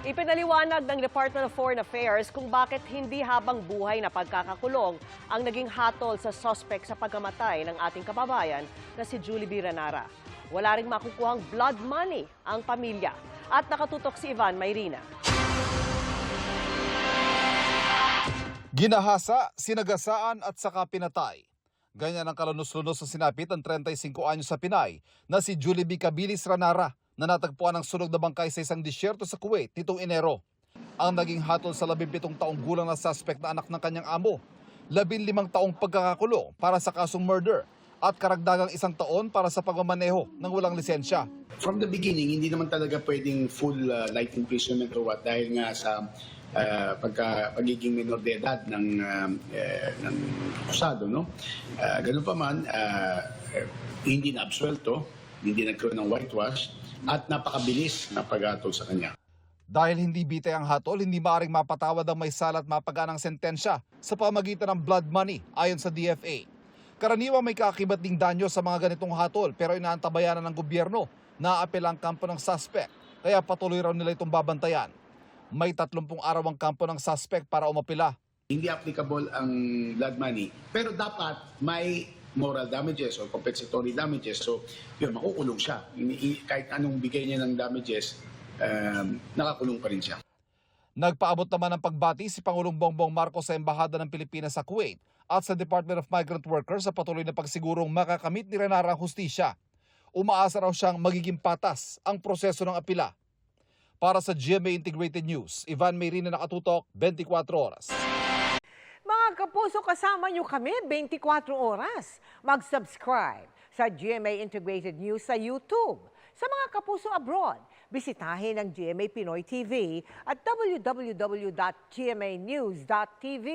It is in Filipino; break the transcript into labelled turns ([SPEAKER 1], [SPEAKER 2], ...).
[SPEAKER 1] Ipinaliwanag ng Department of Foreign Affairs kung bakit hindi habang buhay na pagkakakulong ang naging hatol sa suspect sa pagkamatay ng ating kababayan na si Julie B. Ranara. Wala ring makukuhang blood money ang pamilya. At nakatutok si Ivan Mayrina.
[SPEAKER 2] Ginahasa, sinagasaan at saka pinatay. Ganyan ang kalunos-lunos sa sinapit ng 35 anyos sa Pinay na si Julie B. Cabilis Ranara na natagpuan ng sunog na bangkay sa isang disyerto sa Kuwait nitong Enero. Ang naging hatol sa 17 taong gulang na suspect na anak ng kanyang amo, 15 taong pagkakakulong para sa kasong murder at karagdagang 1 taon para sa pagmamaneho ng walang lisensya.
[SPEAKER 3] From the beginning, hindi naman talaga pwedeng full life imprisonment or what dahil nga sa pagiging minor de edad ng akusado. No? Ganun pa man, hindi na-absuelto, hindi nagkaroon ng whitewash at napakabilis na pag-atol sa kanya.
[SPEAKER 2] Dahil hindi bitay ang hatol, hindi maaaring mapatawad ang may sala at mapaganang sentensya sa pamagitan ng blood money ayon sa DFA. Karaniwang may kaakibat ding danyo sa mga ganitong hatol pero inaantabayanan ng gobyerno na aapela ang kampo ng suspect kaya patuloy raw nila itong babantayan. May 30 araw ang kampo ng suspect para umapila.
[SPEAKER 3] Hindi applicable ang blood money pero dapat may moral damages or compensatory damages. So, yun, makukulong siya. Kahit anong bigay niya ng damages, nakakulong pa rin siya.
[SPEAKER 2] Nagpaabot naman ng pagbati si Pangulong Bongbong Marcos sa Embahada ng Pilipinas sa Kuwait at sa Department of Migrant Workers sa patuloy na pagsigurong makakamit ni Ranara ang hustisya. Umaasa raw siyang magiging patas ang proseso ng apila. Para sa GMA Integrated News, Ivan Mayrina, nakatutok, 24 oras.
[SPEAKER 4] Mga kapuso, kasama nyo kami 24 oras. Mag-subscribe sa GMA Integrated News sa YouTube. Sa mga kapuso abroad, bisitahin ang GMA Pinoy TV at www.gmanews.tv.